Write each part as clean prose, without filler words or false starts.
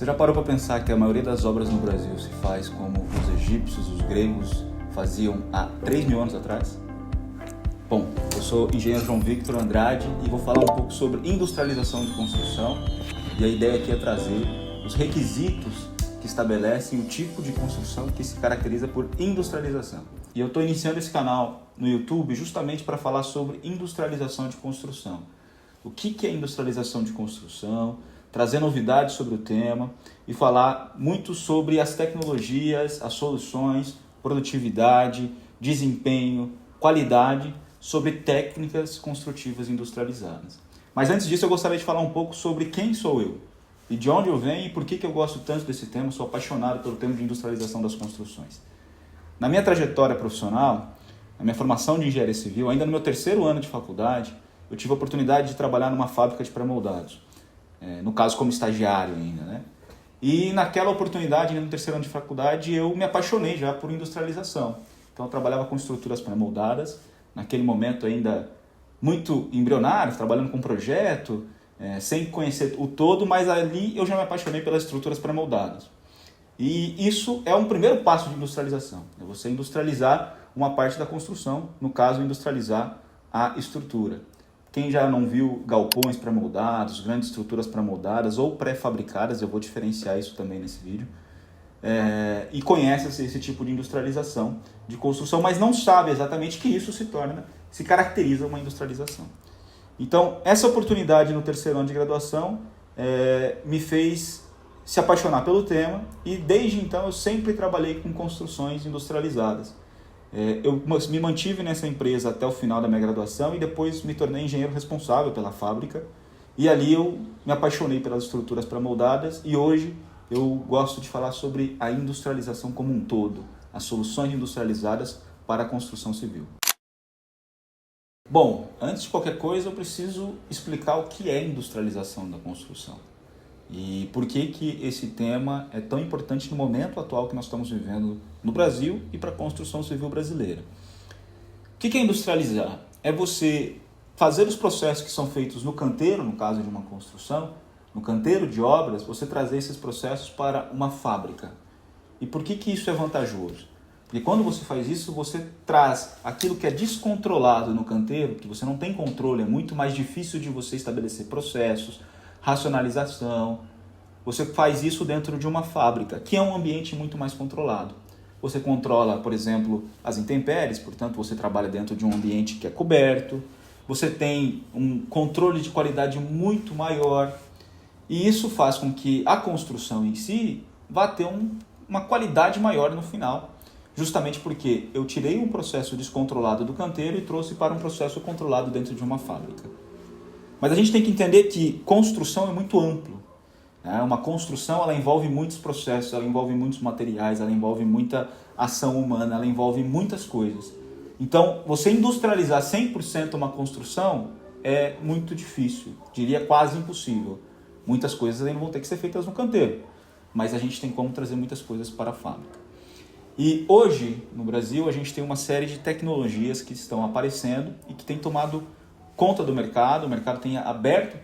Você já parou para pensar que a maioria das obras no Brasil se faz como os egípcios, os gregos faziam há 3.000 anos atrás? Bom, eu sou o engenheiro João Victor Andrade e vou falar um pouco sobre industrialização de construção, e a ideia aqui é trazer os requisitos que estabelecem o tipo de construção que se caracteriza por industrialização. E eu estou iniciando esse canal no YouTube justamente para falar sobre industrialização de construção. O que é industrialização de construção, trazer novidades sobre o tema e falar muito sobre as tecnologias, as soluções, produtividade, desempenho, qualidade, sobre técnicas construtivas industrializadas. Mas antes disso eu gostaria de falar um pouco sobre quem sou eu e de onde eu venho e por que eu gosto tanto desse tema, sou apaixonado pelo tema de industrialização das construções. Na minha trajetória profissional, na minha formação de engenharia civil, ainda no meu 3º ano de faculdade, eu tive a oportunidade de trabalhar numa fábrica de pré-moldados, no caso como estagiário ainda, né? E naquela oportunidade, no 3º ano de faculdade, eu me apaixonei já por industrialização. Então eu trabalhava com estruturas pré-moldadas, naquele momento ainda muito embrionário, trabalhando com projeto, sem conhecer o todo, mas ali eu já me apaixonei pelas estruturas pré-moldadas. E isso é um primeiro passo de industrialização, é você industrializar uma parte da construção, no caso industrializar a estrutura. Quem já não viu galpões pré-moldados, grandes estruturas pré-moldadas ou pré-fabricadas, eu vou diferenciar isso também nesse vídeo, e conhece esse tipo de industrialização de construção, mas não sabe exatamente que isso se caracteriza uma industrialização. Então, essa oportunidade no 3º ano de graduação me fez se apaixonar pelo tema e desde então eu sempre trabalhei com construções industrializadas. Eu me mantive nessa empresa até o final da minha graduação e depois me tornei engenheiro responsável pela fábrica e ali eu me apaixonei pelas estruturas pré-moldadas e hoje eu gosto de falar sobre a industrialização como um todo, as soluções industrializadas para a construção civil. Bom, antes de qualquer coisa eu preciso explicar o que é industrialização da construção e por que esse tema é tão importante no momento atual que nós estamos vivendo no Brasil e para a construção civil brasileira. O que é industrializar? É você fazer os processos que são feitos no canteiro, no caso de uma construção, no canteiro de obras, você trazer esses processos para uma fábrica. E por que isso é vantajoso? Porque quando você faz isso, você traz aquilo que é descontrolado no canteiro, que você não tem controle, é muito mais difícil de você estabelecer processos, racionalização. Você faz isso dentro de uma fábrica, que é um ambiente muito mais controlado. Você controla, por exemplo, as intempéries, portanto você trabalha dentro de um ambiente que é coberto, você tem um controle de qualidade muito maior, e isso faz com que a construção em si vá ter uma qualidade maior no final, justamente porque eu tirei um processo descontrolado do canteiro e trouxe para um processo controlado dentro de uma fábrica. Mas a gente tem que entender que construção é muito amplo. Uma construção ela envolve muitos processos, ela envolve muitos materiais, ela envolve muita ação humana, ela envolve muitas coisas. Então, você industrializar 100% uma construção é muito difícil, diria quase impossível. Muitas coisas ainda vão ter que ser feitas no canteiro, mas a gente tem como trazer muitas coisas para a fábrica. E hoje, no Brasil, a gente tem uma série de tecnologias que estão aparecendo e que têm tomado conta do mercado, o mercado tem aberto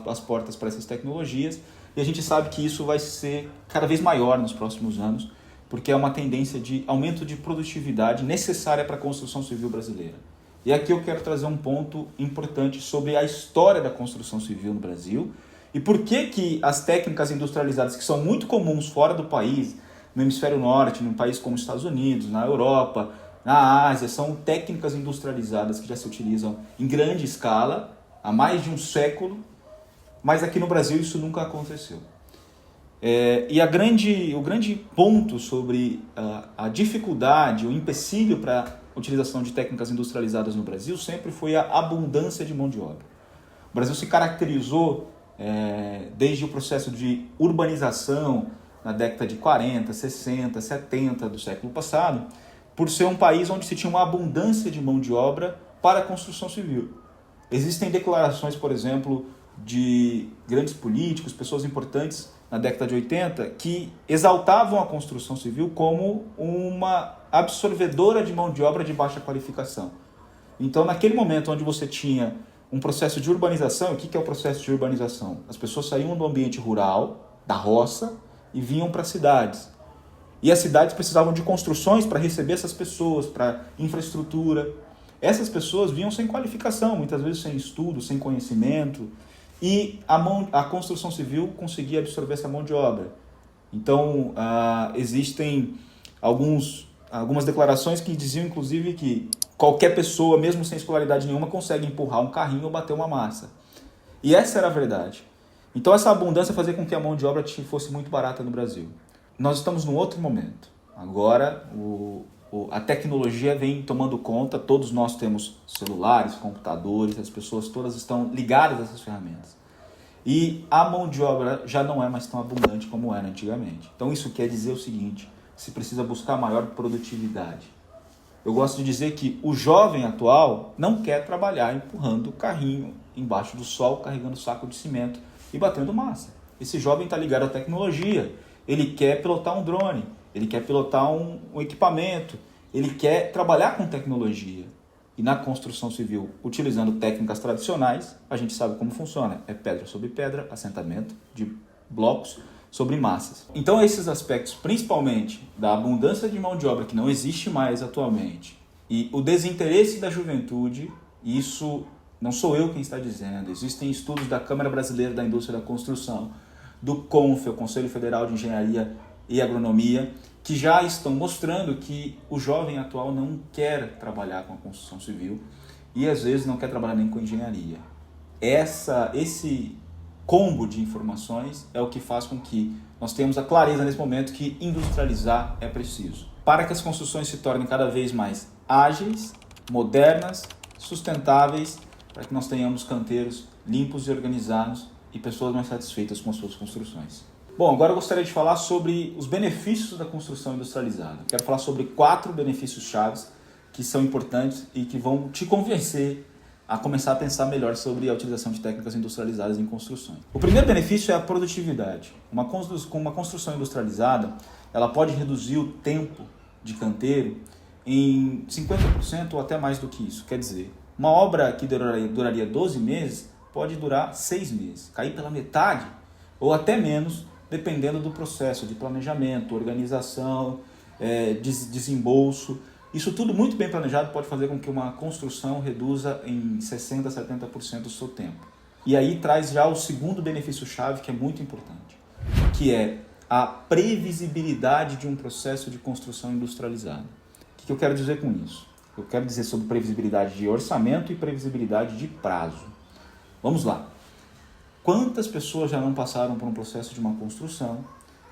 as portas para essas tecnologias e a gente sabe que isso vai ser cada vez maior nos próximos anos, porque é uma tendência de aumento de produtividade necessária para a construção civil brasileira. E aqui eu quero trazer um ponto importante sobre a história da construção civil no Brasil e por que as técnicas industrializadas que são muito comuns fora do país, no hemisfério norte, num país como os Estados Unidos, na Europa, na Ásia, são técnicas industrializadas que já se utilizam em grande escala há mais de um século, mas aqui no Brasil isso nunca aconteceu. E o grande ponto sobre a dificuldade, o empecilho para a utilização de técnicas industrializadas no Brasil sempre foi a abundância de mão de obra. O Brasil se caracterizou desde o processo de urbanização na década de 40, 60, 70 do século passado, por ser um país onde se tinha uma abundância de mão de obra para a construção civil. Existem declarações, por exemplo, de grandes políticos, pessoas importantes na década de 80, que exaltavam a construção civil como uma absorvedora de mão de obra de baixa qualificação. Então, naquele momento onde você tinha um processo de urbanização, o que é o processo de urbanização? As pessoas saíam do ambiente rural, da roça, e vinham para as cidades. E as cidades precisavam de construções para receber essas pessoas, para infraestrutura. Essas pessoas vinham sem qualificação, muitas vezes sem estudo, sem conhecimento, e a construção civil conseguia absorver essa mão de obra. Então, existem algumas declarações que diziam, inclusive, que qualquer pessoa, mesmo sem escolaridade nenhuma, consegue empurrar um carrinho ou bater uma massa. E essa era a verdade. Então, essa abundância fazia com que a mão de obra fosse muito barata no Brasil. Nós estamos num outro momento. Agora, a tecnologia vem tomando conta, todos nós temos celulares, computadores, as pessoas todas estão ligadas a essas ferramentas. E a mão de obra já não é mais tão abundante como era antigamente. Então isso quer dizer o seguinte, se precisa buscar maior produtividade. Eu gosto de dizer que o jovem atual não quer trabalhar empurrando o carrinho embaixo do sol, carregando saco de cimento e batendo massa. Esse jovem está ligado à tecnologia, ele quer pilotar um drone, ele quer pilotar um equipamento, ele quer trabalhar com tecnologia. E na construção civil, utilizando técnicas tradicionais, a gente sabe como funciona. É pedra sobre pedra, assentamento de blocos sobre massas. Então esses aspectos, principalmente da abundância de mão de obra que não existe mais atualmente, e o desinteresse da juventude, isso não sou eu quem está dizendo, existem estudos da Câmara Brasileira da Indústria da Construção, do CONFE, o Conselho Federal de Engenharia e Agronomia, que já estão mostrando que o jovem atual não quer trabalhar com a construção civil e às vezes não quer trabalhar nem com engenharia. Esse combo de informações é o que faz com que nós tenhamos a clareza nesse momento que industrializar é preciso. Para que as construções se tornem cada vez mais ágeis, modernas, sustentáveis, para que nós tenhamos canteiros limpos e organizados e pessoas mais satisfeitas com as suas construções. Bom, agora eu gostaria de falar sobre os benefícios da construção industrializada. Quero falar sobre 4 benefícios chaves que são importantes e que vão te convencer a começar a pensar melhor sobre a utilização de técnicas industrializadas em construções. O primeiro benefício é a produtividade. Com uma construção industrializada, ela pode reduzir o tempo de canteiro em 50% ou até mais do que isso. Quer dizer, uma obra que duraria 12 meses pode durar 6 meses, cair pela metade ou até menos, dependendo do processo de planejamento, organização, desembolso. Isso tudo muito bem planejado pode fazer com que uma construção reduza em 60% a 70% o seu tempo. E aí traz já o segundo benefício-chave, que é muito importante, que é a previsibilidade de um processo de construção industrializada. O que eu quero dizer com isso? Eu quero dizer sobre previsibilidade de orçamento e previsibilidade de prazo. Vamos lá. Quantas pessoas já não passaram por um processo de uma construção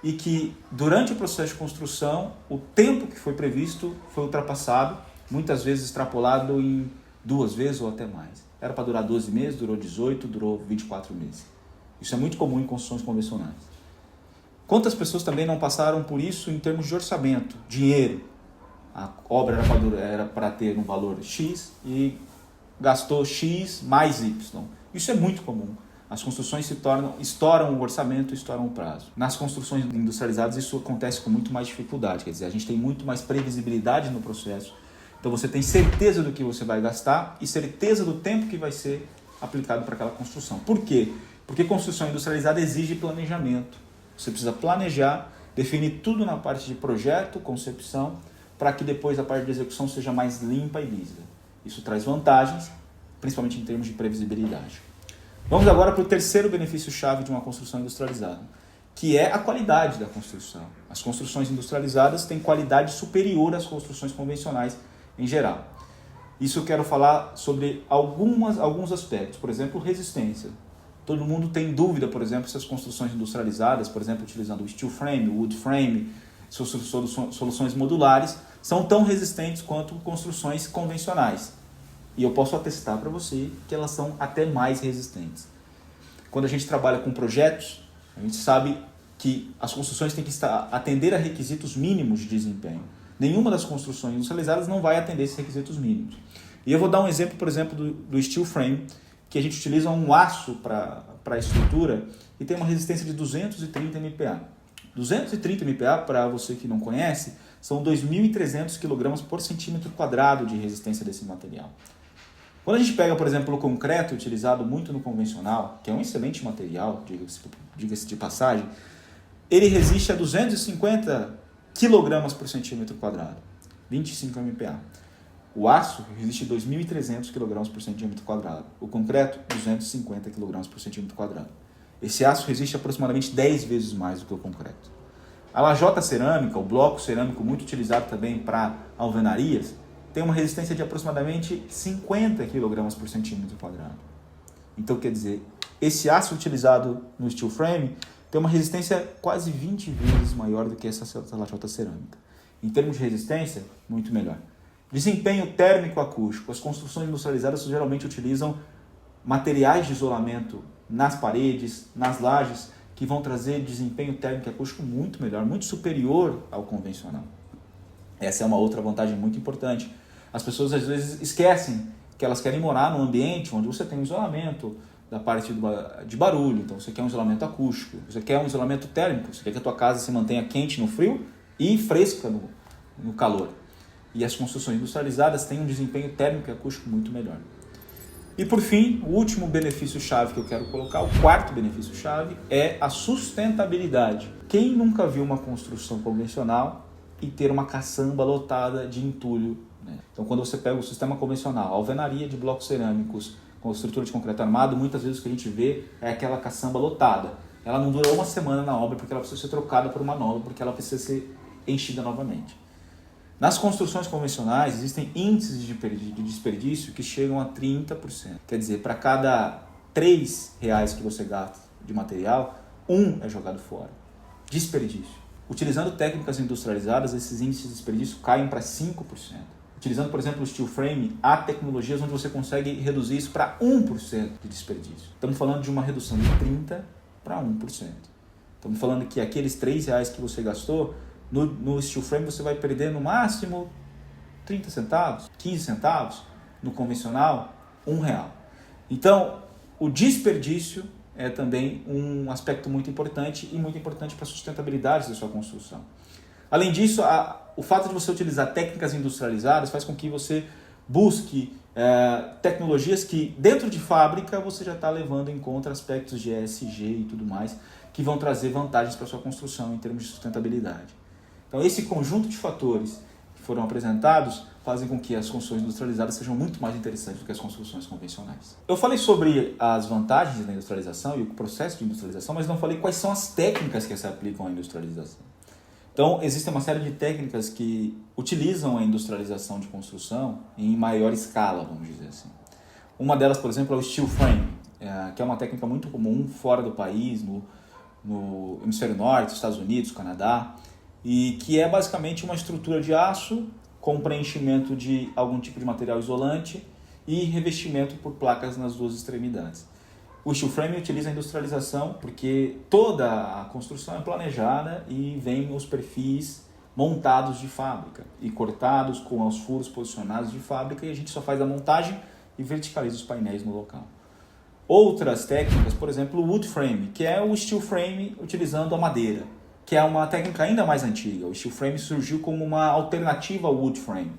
e que durante o processo de construção o tempo que foi previsto foi ultrapassado, muitas vezes extrapolado em 2 vezes ou até mais. Era para durar 12 meses, durou 18, durou 24 meses. Isso é muito comum em construções convencionais. Quantas pessoas também não passaram por isso em termos de orçamento, dinheiro? A obra era para ter um valor X e gastou X mais Y. Isso é muito comum. As construções estouram o orçamento, estouram o prazo. Nas construções industrializadas isso acontece com muito mais dificuldade, quer dizer, a gente tem muito mais previsibilidade no processo, então você tem certeza do que você vai gastar e certeza do tempo que vai ser aplicado para aquela construção. Por quê? Porque construção industrializada exige planejamento. Você precisa planejar, definir tudo na parte de projeto, concepção, para que depois a parte de execução seja mais limpa e lisa. Isso traz vantagens, principalmente em termos de previsibilidade. Vamos agora para o terceiro benefício-chave de uma construção industrializada, que é a qualidade da construção. As construções industrializadas têm qualidade superior às construções convencionais em geral. Isso eu quero falar sobre alguns aspectos, por exemplo, resistência. Todo mundo tem dúvida, por exemplo, se as construções industrializadas, por exemplo, utilizando o steel frame, o wood frame, soluções modulares, são tão resistentes quanto construções convencionais. E eu posso atestar para você que elas são até mais resistentes. Quando a gente trabalha com projetos, a gente sabe que as construções têm que atender a requisitos mínimos de desempenho. Nenhuma das construções industrializadas não vai atender esses requisitos mínimos. E eu vou dar um exemplo, por exemplo, do steel frame, que a gente utiliza um aço para a estrutura e tem uma resistência de 230 MPa. 230 MPa, para você que não conhece, são 2.300 kg por centímetro quadrado de resistência desse material. Quando a gente pega, por exemplo, o concreto utilizado muito no convencional, que é um excelente material, diga-se de passagem, ele resiste a 250 kg por centímetro quadrado, 25 MPa. O aço resiste a 2.300 kg por centímetro quadrado. O concreto, 250 kg por centímetro quadrado. Esse aço resiste aproximadamente 10 vezes mais do que o concreto. A lajota cerâmica, o bloco cerâmico muito utilizado também para alvenarias, tem uma resistência de aproximadamente 50 kg por centímetro quadrado. Então, quer dizer, esse aço utilizado no steel frame tem uma resistência quase 20 vezes maior do que essa lajota cerâmica. Em termos de resistência, muito melhor. Desempenho térmico acústico. As construções industrializadas geralmente utilizam materiais de isolamento nas paredes, nas lajes, que vão trazer desempenho térmico acústico muito melhor, muito superior ao convencional. Essa é uma outra vantagem muito importante. As pessoas às vezes esquecem que elas querem morar num ambiente onde você tem um isolamento da parte de barulho, então você quer um isolamento acústico, você quer um isolamento térmico, você quer que a tua casa se mantenha quente no frio e fresca no calor. E as construções industrializadas têm um desempenho térmico e acústico muito melhor. E por fim, o último benefício-chave que eu quero colocar, o quarto benefício-chave, é a sustentabilidade. Quem nunca viu uma construção convencional e ter uma caçamba lotada de entulho, né? Então, quando você pega o sistema convencional, alvenaria de blocos cerâmicos com estrutura de concreto armado, muitas vezes o que a gente vê é aquela caçamba lotada. Ela não dura uma semana na obra porque ela precisa ser trocada por uma nova, porque ela precisa ser enchida novamente. Nas construções convencionais, existem índices de desperdício que chegam a 30%. Quer dizer, para cada R$3 que você gasta de material, é jogado fora. Desperdício. Utilizando técnicas industrializadas, esses índices de desperdício caem para 5%. Utilizando, por exemplo, o steel frame, há tecnologias onde você consegue reduzir isso para 1% de desperdício. Estamos falando de uma redução de 30% para 1%. Estamos falando que aqueles R$3 que você gastou, no steel frame você vai perder no máximo 30 centavos, 15 centavos, no convencional, R$1. Então, o desperdício é também um aspecto muito importante e muito importante para a sustentabilidade da sua construção. Além disso, o fato de você utilizar técnicas industrializadas faz com que você busque tecnologias que dentro de fábrica você já está levando em conta aspectos de ESG e tudo mais, que vão trazer vantagens para a sua construção em termos de sustentabilidade. Então, esse conjunto de fatores que foram apresentados fazem com que as construções industrializadas sejam muito mais interessantes do que as construções convencionais. Eu falei sobre as vantagens da industrialização e o processo de industrialização, mas não falei quais são as técnicas que se aplicam à industrialização. Então, existem uma série de técnicas que utilizam a industrialização de construção em maior escala, vamos dizer assim. Uma delas, por exemplo, é o steel frame, que é uma técnica muito comum fora do país, no hemisfério norte, Estados Unidos, Canadá, e que é basicamente uma estrutura de aço com preenchimento de algum tipo de material isolante e revestimento por placas nas duas extremidades. O steel frame utiliza a industrialização porque toda a construção é planejada e vem os perfis montados de fábrica e cortados com os furos posicionados de fábrica, e a gente só faz a montagem e verticaliza os painéis no local. Outras técnicas, por exemplo, o wood frame, que é o steel frame utilizando a madeira, que é uma técnica ainda mais antiga. O steel frame surgiu como uma alternativa ao wood frame.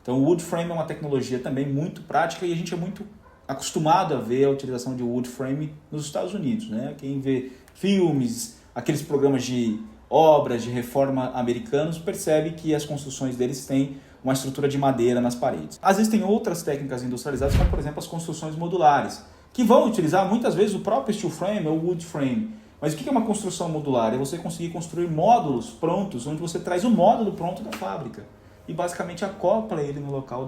Então, o wood frame é uma tecnologia também muito prática e a gente é muito acostumado a ver a utilização de wood frame nos Estados Unidos, né? Quem vê filmes, aqueles programas de obras de reforma americanos, percebe que as construções deles têm uma estrutura de madeira nas paredes. Existem outras técnicas industrializadas, como por exemplo as construções modulares, que vão utilizar muitas vezes o próprio steel frame ou wood frame. Mas o que é uma construção modular? É você conseguir construir módulos prontos, onde você traz o módulo pronto da fábrica e basicamente acopla ele no local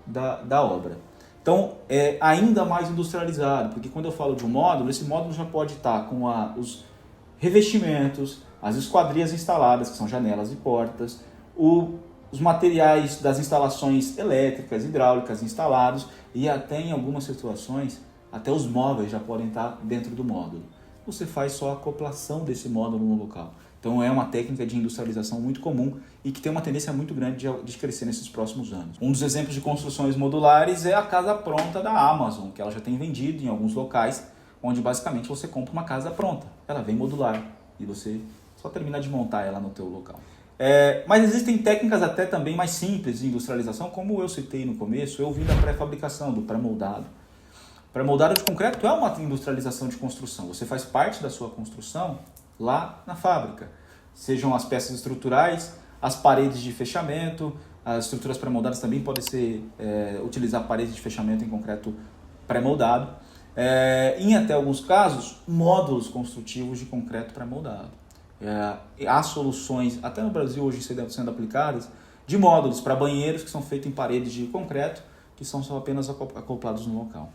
da obra. Então, é ainda mais industrializado, porque quando eu falo de um módulo, esse módulo já pode estar com os revestimentos, as esquadrias instaladas, que são janelas e portas, os materiais das instalações elétricas, hidráulicas instalados, e até em algumas situações, até os móveis já podem estar dentro do módulo. Você faz só a acoplação desse módulo no local. Então é uma técnica de industrialização muito comum e que tem uma tendência muito grande de crescer nesses próximos anos. Um dos exemplos de construções modulares é a casa pronta da Amazon, que ela já tem vendido em alguns locais, onde basicamente você compra uma casa pronta. Ela vem modular e você só termina de montar ela no teu local. Mas existem técnicas até também mais simples de industrialização, como eu citei no começo, eu vim da pré-fabricação, do pré-moldado. Pré-moldado de concreto é uma industrialização de construção. Você faz parte da sua construção lá na fábrica. Sejam as peças estruturais, as paredes de fechamento, as estruturas pré-moldadas também podem ser utilizar paredes de fechamento em concreto pré-moldado. Em até alguns casos, módulos construtivos de concreto pré-moldado. Há soluções, até no Brasil hoje sendo aplicadas, de módulos para banheiros que são feitos em paredes de concreto, que são só apenas acoplados no local.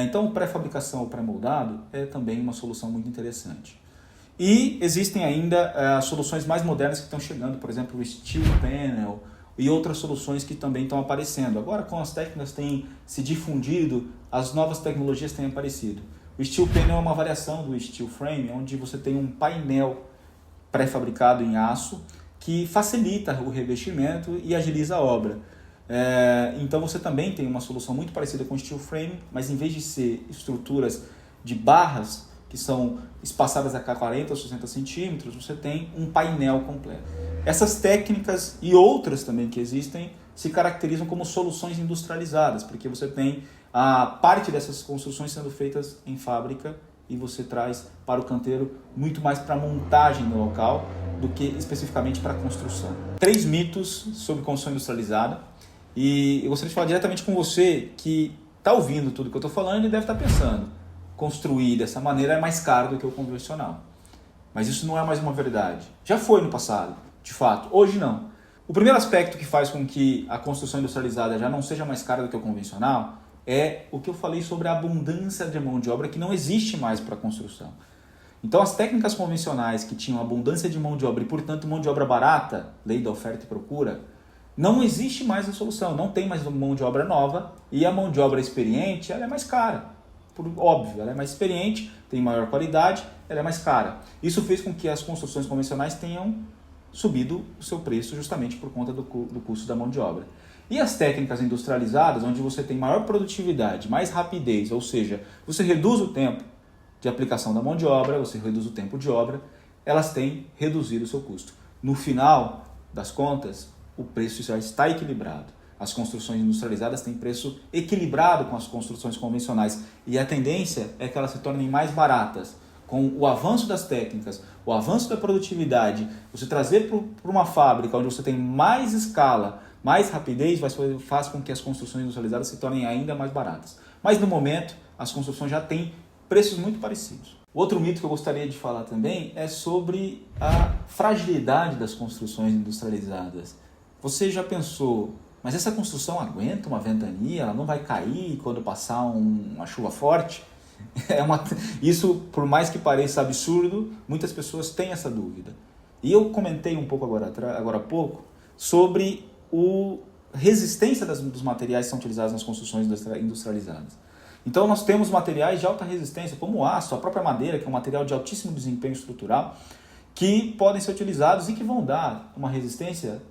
Então, pré-fabricação ou pré-moldado é também uma solução muito interessante. E existem ainda soluções mais modernas que estão chegando, por exemplo, o Steel Panel e outras soluções que também estão aparecendo. Agora, com as técnicas têm se difundido, as novas tecnologias têm aparecido. O Steel Panel é uma variação do Steel Frame, onde você tem um painel pré-fabricado em aço que facilita o revestimento e agiliza a obra. Então você também tem uma solução muito parecida com o Steel Frame, mas em vez de ser estruturas de barras que são espaçadas a 40 ou 60 centímetros, você tem um painel completo. Essas técnicas e outras também que existem se caracterizam como soluções industrializadas, porque você tem a parte dessas construções sendo feitas em fábrica e você traz para o canteiro muito mais para montagem no local do que especificamente para construção. 3 mitos sobre construção industrializada. E eu gostaria de falar diretamente com você que está ouvindo tudo que eu estou falando e deve estar pensando: construir dessa maneira é mais caro do que o convencional. Mas isso não é mais uma verdade. Já foi no passado, de fato. Hoje não. O primeiro aspecto que faz com que a construção industrializada já não seja mais cara do que o convencional é o que eu falei sobre a abundância de mão de obra que não existe mais para a construção. Então as técnicas convencionais que tinham abundância de mão de obra e, portanto, mão de obra barata, lei da oferta e procura, não existe mais a solução, não tem mais mão de obra nova e a mão de obra experiente ela é mais cara. Por óbvio, ela é mais experiente, tem maior qualidade, ela é mais cara. Isso fez com que as construções convencionais tenham subido o seu preço justamente por conta do custo da mão de obra. E as técnicas industrializadas, onde você tem maior produtividade, mais rapidez, ou seja, você reduz o tempo de aplicação da mão de obra, você reduz o tempo de obra, elas têm reduzido o seu custo. No final das contas, o preço já está equilibrado. As construções industrializadas têm preço equilibrado com as construções convencionais e a tendência é que elas se tornem mais baratas. Com o avanço das técnicas, o avanço da produtividade, você trazer para uma fábrica onde você tem mais escala, mais rapidez, faz com que as construções industrializadas se tornem ainda mais baratas. Mas no momento, as construções já têm preços muito parecidos. Outro mito que eu gostaria de falar também é sobre a fragilidade das construções industrializadas. Você já pensou, mas essa construção aguenta uma ventania? Ela não vai cair quando passar uma chuva forte? Isso, por mais que pareça absurdo, muitas pessoas têm essa dúvida. E eu comentei um pouco agora há pouco sobre a resistência dos materiais que são utilizados nas construções industrializadas. Então nós temos materiais de alta resistência, como o aço, a própria madeira, que é um material de altíssimo desempenho estrutural, que podem ser utilizados e que vão dar uma resistência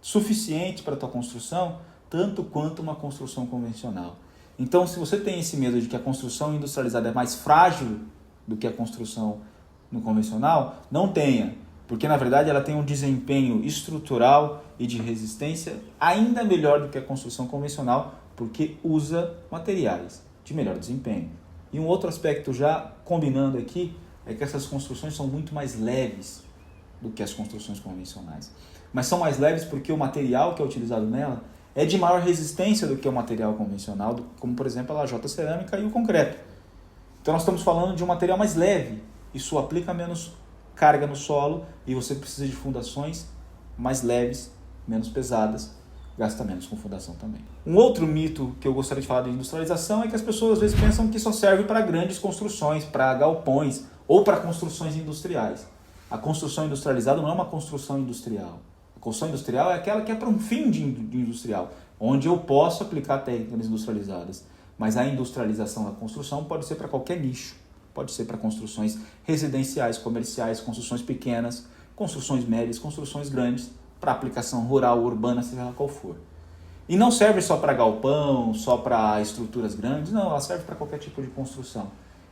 suficiente para a tua construção, tanto quanto uma construção convencional. Então, se você tem esse medo de que a construção industrializada é mais frágil do que a construção no convencional, não tenha, porque na verdade ela tem um desempenho estrutural e de resistência ainda melhor do que a construção convencional, porque usa materiais de melhor desempenho. E um outro aspecto já combinando aqui é que essas construções são muito mais leves do que as construções convencionais. Mas são mais leves porque o material que é utilizado nela é de maior resistência do que o material convencional, como por exemplo a lajota cerâmica e o concreto. Então nós estamos falando de um material mais leve, isso aplica menos carga no solo e você precisa de fundações mais leves, menos pesadas, gasta menos com fundação também. Um outro mito que eu gostaria de falar de industrialização é que as pessoas às vezes pensam que só serve para grandes construções, para galpões ou para construções industriais. A construção industrializada não é uma construção industrial. A construção industrial é aquela que é para um fim de industrial, onde eu posso aplicar técnicas industrializadas. Mas a industrialização da construção pode ser para qualquer nicho. Pode ser para construções residenciais, comerciais, construções pequenas, construções médias, construções grandes, para aplicação rural, urbana, seja lá qual for. E não serve só para galpão, só para estruturas grandes, não, ela serve para qualquer tipo de construção.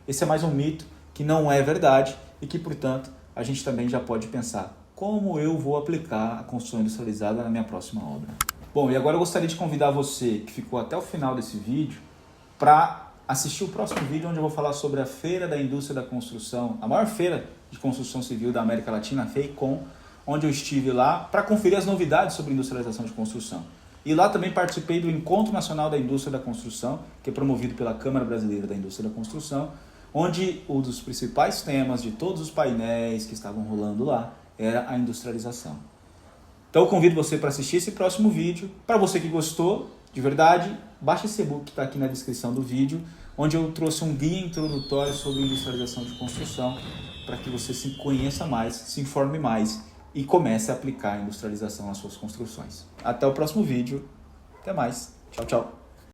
Esse é mais um mito que não é verdade e que, portanto, a gente também já pode pensar: como eu vou aplicar a construção industrializada na minha próxima obra? Bom, e agora eu gostaria de convidar você que ficou até o final desse vídeo para assistir o próximo vídeo, onde eu vou falar sobre a Feira da Indústria da Construção, a maior feira de Construção Civil da América Latina, a FEICOM, onde eu estive lá para conferir as novidades sobre industrialização de construção. E lá também participei do Encontro Nacional da Indústria da Construção, que é promovido pela Câmara Brasileira da Indústria da Construção, onde um dos principais temas de todos os painéis que estavam rolando lá era a industrialização. Então eu convido você para assistir esse próximo vídeo. Para você que gostou, de verdade, baixe esse e-book que está aqui na descrição do vídeo, onde eu trouxe um guia introdutório sobre industrialização de construção, para que você se conheça mais, se informe mais e comece a aplicar a industrialização nas suas construções. Até o próximo vídeo. Até mais. Tchau, tchau.